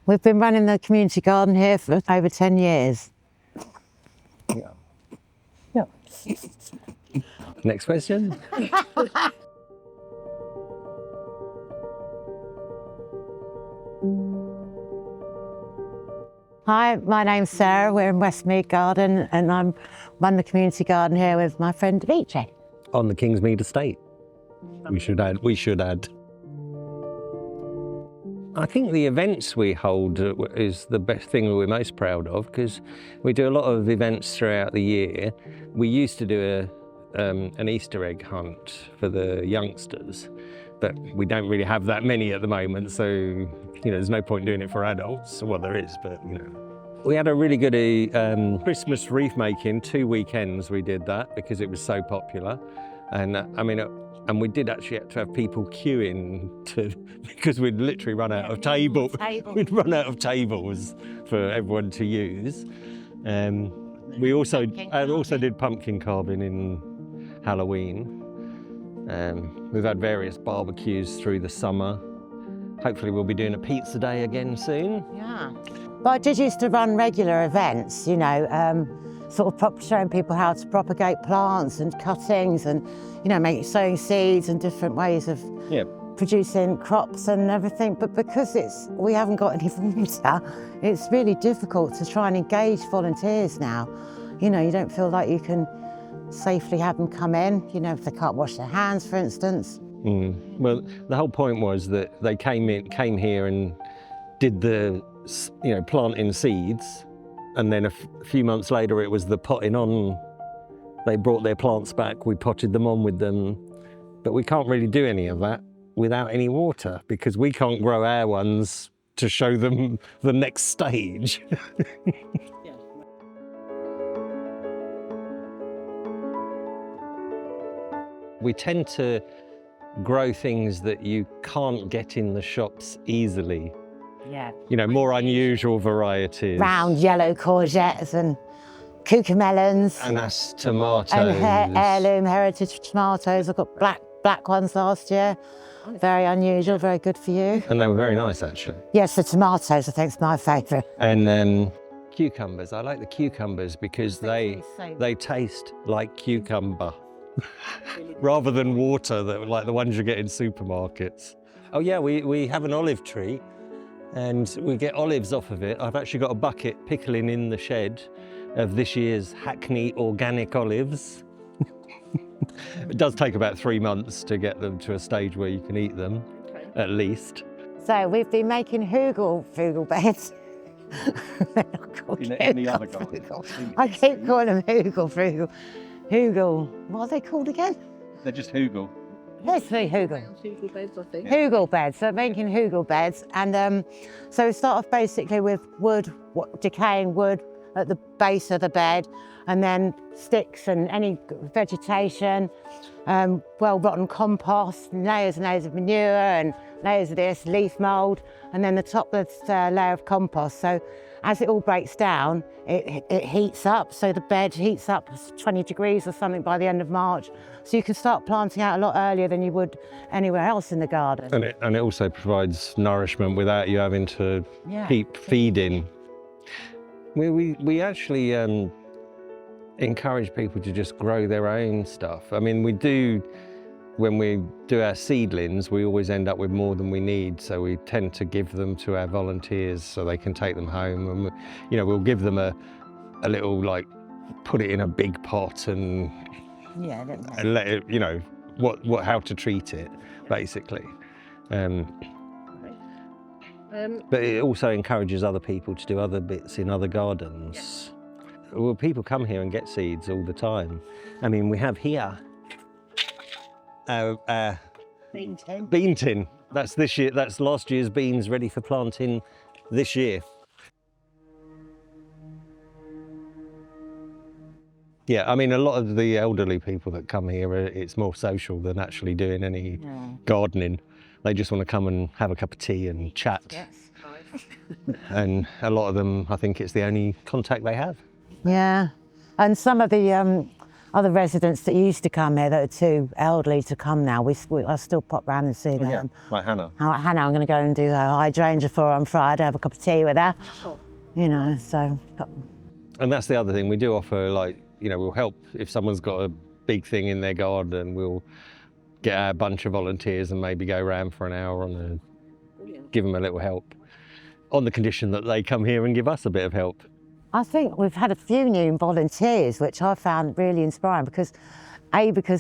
We've been running the community garden here for over 10 years. Yeah. Yeah. Next question. Hi, my name's Sarah. We're in Westmead Garden and I'm run the community garden here with my friend Demetrious. On the Kingsmead Estate. We should add. I think the events we hold is the best thing we're most proud of, because we do a lot of events throughout the year. We used to do an Easter egg hunt for the youngsters, but we don't really have that many at the moment, so there's no point doing it for adults. Well, there is, but We had a really good Christmas wreath making, 2 weekends we did that because it was so popular. And and we did actually have to have people queuing because we'd literally run out of tables. We'd run out of tables for everyone to use. We also did pumpkin carving in Halloween. We've had various barbecues through the summer. Hopefully we'll be doing a pizza day again soon. Yeah. But I did used to run regular events, sort of showing people how to propagate plants and cuttings and, sowing seeds and different ways of producing crops and everything. But because we haven't got any water, it's really difficult to try and engage volunteers now. You don't feel like you can safely have them come in, if they can't wash their hands, for instance. Well, the whole point was that they came here and did the, planting seeds, and then a few months later it was the potting on. They brought their plants back, we potted them on with them, but we can't really do any of that without any water because we can't grow our ones to show them the next stage. We tend to grow things that you can't get in the shops easily. Yeah. More unusual varieties. Round yellow courgettes and cucamelons. Anise tomatoes. And heirloom heritage tomatoes. I've got black ones last year. Very unusual, very good for you. And they were very nice, actually. Yes, the tomatoes I think is my favourite. And then cucumbers. I like the cucumbers because they taste like cucumber. Rather than water, like the ones you get in supermarkets. Oh yeah, we have an olive tree and we get olives off of it. I've actually got a bucket pickling in the shed of this year's Hackney organic olives. It does take about 3 months to get them to a stage where you can eat them, at least. So we've been making hugel beds. In the other garden. I keep calling them hugel. What are they called again? They're just hugel. Let's say hugel. Hugel beds, I think. Hugel beds, so making hugel beds. And so we start off basically with wood, decaying wood at the base of the bed, and then sticks and any vegetation, well-rotten compost, layers and layers of manure and layers of this, leaf mould, and then the top layer of compost. So as it all breaks down, it heats up, so the bed heats up 20 degrees or something by the end of March. So you can start planting out a lot earlier than you would anywhere else in the garden. And it also provides nourishment without you having to keep feeding. We actually encourage people to just grow their own stuff. I mean, when we do our seedlings, we always end up with more than we need, so we tend to give them to our volunteers so they can take them home. And we'll give them a little, put it in a big pot and let it, how to treat it, basically. But it also encourages other people to do other bits in other gardens. Yes. Well, people come here and get seeds all the time. I mean, we have here Bean tin. Bean tin. That's this year. That's last year's beans ready for planting this year. Yeah, I mean, a lot of the elderly people that come here, it's more social than actually doing any gardening. They just want to come and have a cup of tea and chat. Yes. And a lot of them, I think it's the only contact they have. Yeah, and some of the other residents that used to come here that are too elderly to come now, I still pop round and see them. Yeah, like Hannah. Hannah, I'm going to go and do her hydrangea for her on Friday, have a cup of tea with her. You know, so. And that's the other thing, we do offer, like, you know, we'll help if someone's got a big thing in their garden, we'll get a bunch of volunteers and maybe go around for an hour give them a little help, on the condition that they come here and give us a bit of help. I think we've had a few new volunteers, which I found really inspiring because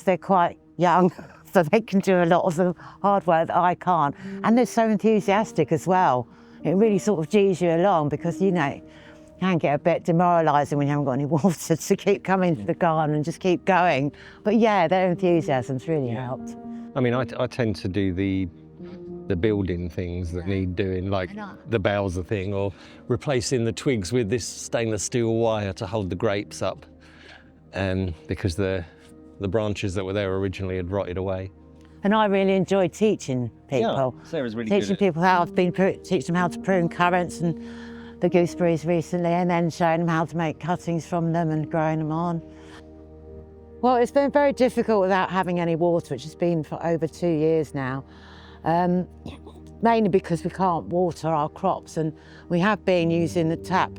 they're quite young, so they can do a lot of the hard work that I can't. And they're so enthusiastic as well. It really sort of G's you along because, you know, it can get a bit demoralising when you haven't got any water to keep coming to the garden and just keep going. But yeah, their enthusiasm's really helped. I mean, I tend to do the building things that need doing, like the bowser thing, or replacing the twigs with this stainless steel wire to hold the grapes up, because the branches that were there originally had rotted away. And I really enjoy teaching people. Yeah, Sarah's really teaching good people how I've been teaching them how to prune currants and the gooseberries recently, and then showing them how to make cuttings from them and growing them on. Well, it's been very difficult without having any water, which has been for over 2 years now. Mainly because we can't water our crops, and we have been using the tap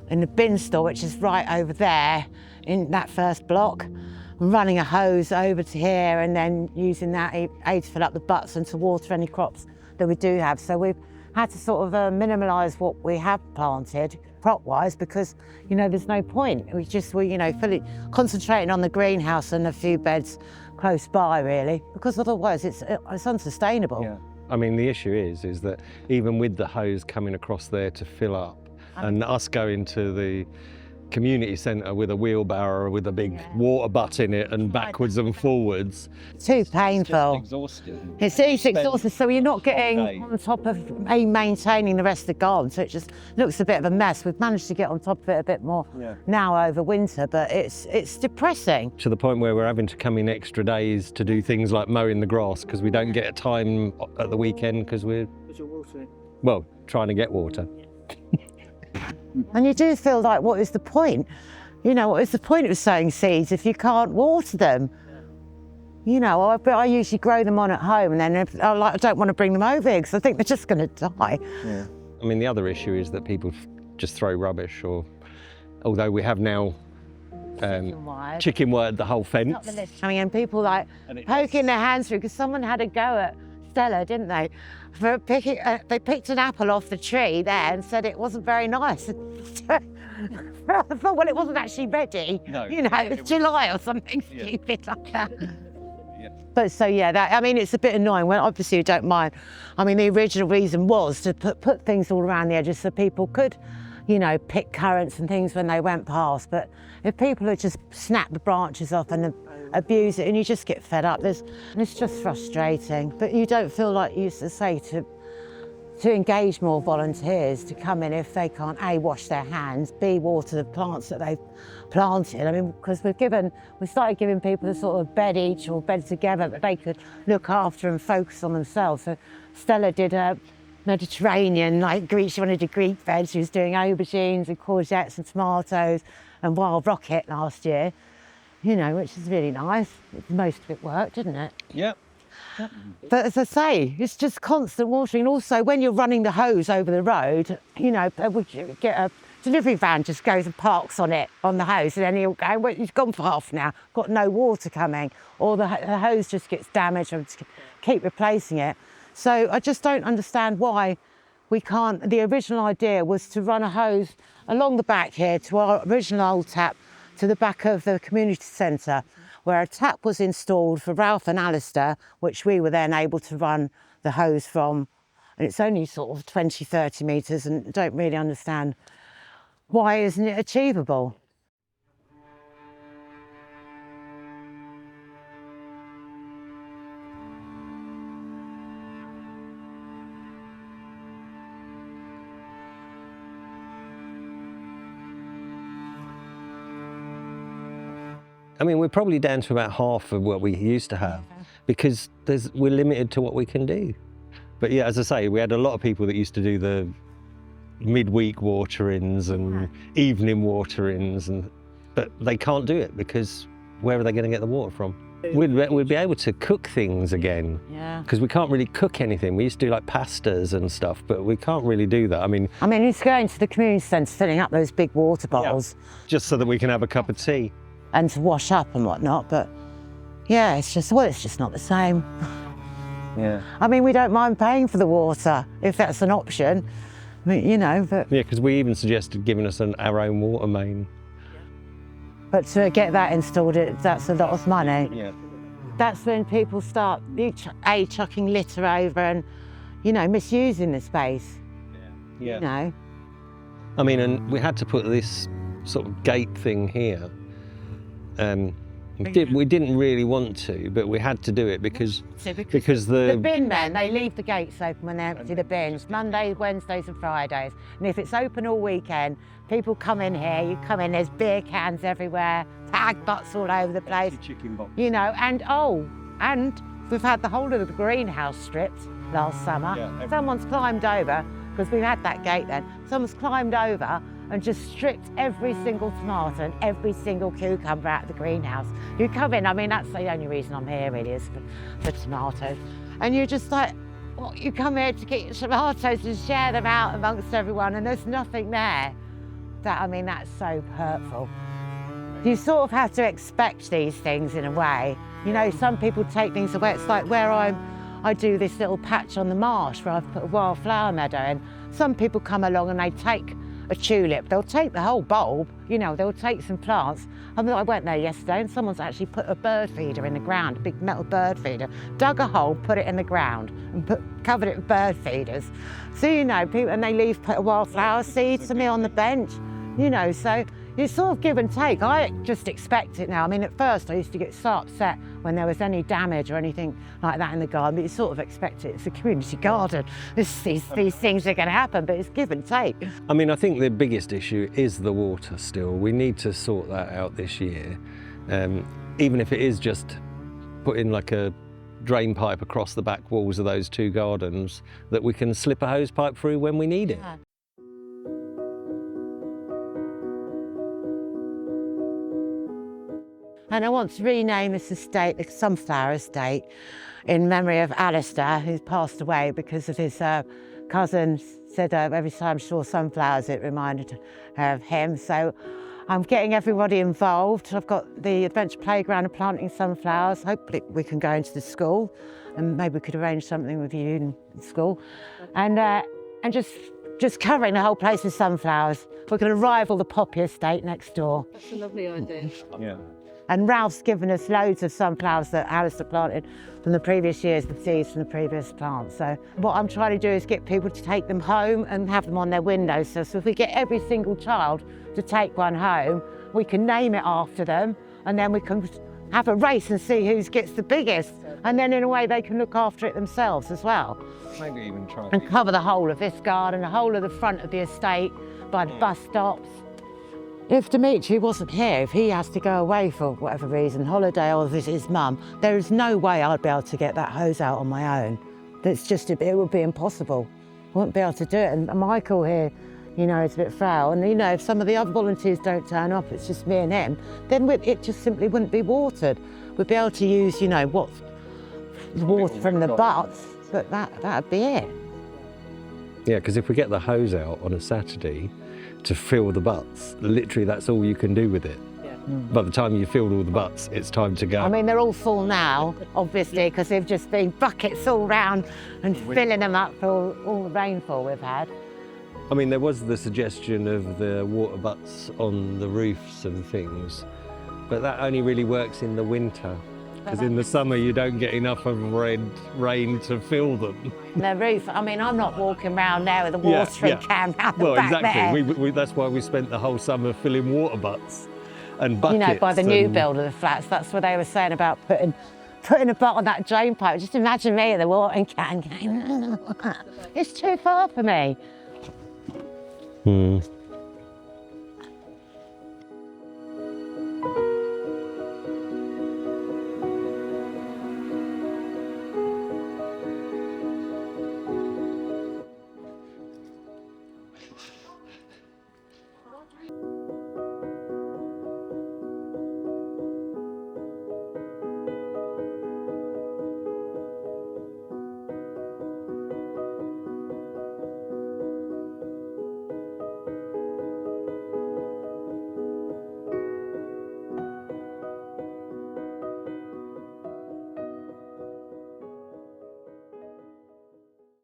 in the bin store, which is right over there in that first block, and running a hose over to here and then using that to fill up the butts and to water any crops that we do have. So we've had to sort of minimise what we have planted crop-wise because, you know, there's no point. We're, you know, fully concentrating on the greenhouse and a few beds close by, really, because otherwise it's unsustainable. Yeah. I mean, the issue is that even with the hose coming across there to fill up, and us going to the community centre with a wheelbarrow with a big water butt in it and backwards and forwards. Too painful. It's exhausting. It's exhausting, so you're not getting on top of maintaining the rest of the garden, so it just looks a bit of a mess. We've managed to get on top of it a bit more now over winter, but it's depressing. To the point where we're having to come in extra days to do things like mowing the grass because we don't get a time at the weekend because we're trying to get water. And you do feel like, what is the point? You know, what is the point of sowing seeds if you can't water them? You know, I usually grow them on at home, and then I don't want to bring them over here because I think they're just going to die. Yeah. I mean, the other issue is that people just throw rubbish, although we have now chicken wired the whole fence. I mean, and people like poking their hands through because someone had a go at Stella, didn't they? For picking, they picked an apple off the tree there and said it wasn't very nice. I thought, well, it wasn't actually ready. No, you know, it was July or something stupid like that. But so yeah, I mean, it's a bit annoying. Well, obviously you don't mind. I mean, the original reason was to put things all around the edges so people could, you know, pick currants and things when they went past. But if people had just snapped the branches off and abuse it, and you just get fed up, and it's just frustrating. But you don't feel like you used to say to engage more volunteers to come in if they can't A, wash their hands, B, water the plants that they've planted. I mean, because we started giving people a sort of bed each or bed together that they could look after and focus on themselves. So Stella did a Mediterranean, like Greek, she wanted a Greek bed. She was doing aubergines and courgettes and tomatoes and wild rocket last year, you know, which is really nice. Most of it worked, didn't it? Yeah. But as I say, it's just constant watering. And also when you're running the hose over the road, you know, get a delivery van just goes and parks on it, on the hose, and then he'll go, well, he's gone for half an hour, got no water coming, or the hose just gets damaged and keep replacing it. So I just don't understand why we can't. The original idea was to run a hose along the back here to our original old tap to the back of the community centre, where a tap was installed for Ralph and Alistair, which we were then able to run the hose from. And it's only sort of 20, 30 metres, and don't really understand why isn't it achievable. I mean, we're probably down to about half of what we used to have because we're limited to what we can do. But yeah, as I say, we had a lot of people that used to do the midweek waterings and evening waterings, but they can't do it because where are they going to get the water from? We'd be able to cook things again. Yeah. Because we can't really cook anything. We used to do like pastas and stuff, but we can't really do that. I mean, it's going to the community centre, filling up those big water bottles. just so that we can have a cup of tea. And to wash up and whatnot, but yeah, it's just not the same. Yeah. We don't mind paying for the water if that's an option, but. Yeah, because we even suggested giving us our own water main. But to get that installed, that's a lot of money. Yeah. That's when people start chucking litter over and, misusing the space. Yeah. And we had to put this sort of gate thing here. We didn't really want to, but we had to do it because the bin men, they leave the gates open when they empty the bins, Mondays, Wednesdays and Fridays. And if it's open all weekend, people come in here, you come in, there's beer cans everywhere, tag butts all over the place. Chicken box. And we've had the whole of the greenhouse stripped last summer. Yeah, Someone's climbed over, because we had that gate then, someone's climbed over and just stripped every single tomato and every single cucumber out of the greenhouse. You come in, that's the only reason I'm here really, is for tomatoes. And you're just like, well, you come here to get your tomatoes and share them out amongst everyone, and there's nothing there. That's so hurtful. You sort of have to expect these things in a way. Some people take things away. It's like where I do this little patch on the marsh where I've put a wildflower meadow in. Some people come along and they take a tulip, they'll take the whole bulb, they'll take some plants. I went there yesterday and someone's actually put a bird feeder in the ground, a big metal bird feeder, dug a hole, put it in the ground and covered it with bird feeders. So, people, and they leave put a wildflower seed to me on the bench, so it's sort of give and take. I just expect it now. At first I used to get so upset when there was any damage or anything like that in the garden, but you sort of expect it. It's a community garden. These things are going to happen, but it's give and take. I think the biggest issue is the water still. We need to sort that out this year. Even if it is just putting like a drain pipe across the back walls of those two gardens that we can slip a hose pipe through when we need it. Yeah. And I want to rename this estate the Sunflower Estate in memory of Alistair, who's passed away because of his cousin said every time she saw sunflowers it reminded her of him. So I'm getting everybody involved. I've got the Adventure Playground and planting sunflowers. Hopefully we can go into the school and maybe we could arrange something with you in school. And just covering the whole place with sunflowers. We're going to rival the Poppy Estate next door. That's a lovely idea. Yeah. And Ralph's given us loads of sunflowers that Alistair planted from the previous years, the seeds from the previous plants. So what I'm trying to do is get people to take them home and have them on their windowsills. So if we get every single child to take one home, we can name it after them, and then we can have a race and see who gets the biggest. And then in a way they can look after it themselves as well. Maybe even try and cover the whole of this garden, the whole of the front of the estate, by the bus stops. If Demetrious wasn't here, if he has to go away for whatever reason, holiday or visit his mum, there is no way I'd be able to get that hose out on my own. It would be impossible. I wouldn't be able to do it. And Michael here, is a bit frail. And if some of the other volunteers don't turn up, it's just me and him, then it just simply wouldn't be watered. We'd be able to use, what, the water from the butts, but that'd be it. Yeah, because if we get the hose out on a Saturday to fill the butts, literally that's all you can do with it. Yeah. By the time you've filled all the butts, it's time to go. They're all full now, obviously, because they've just been buckets all round and filling them up for all the rainfall we've had. There was the suggestion of the water butts on the roofs and things, but that only really works in the winter. Because in the summer you don't get enough of rain to fill them. The roof, I'm not walking around there with a watering can out the back exactly. there. That's why we spent the whole summer filling water butts and buckets. By the new build of the flats, that's what they were saying about putting a butt on that drain pipe. Just imagine me with a watering can. It's too far for me.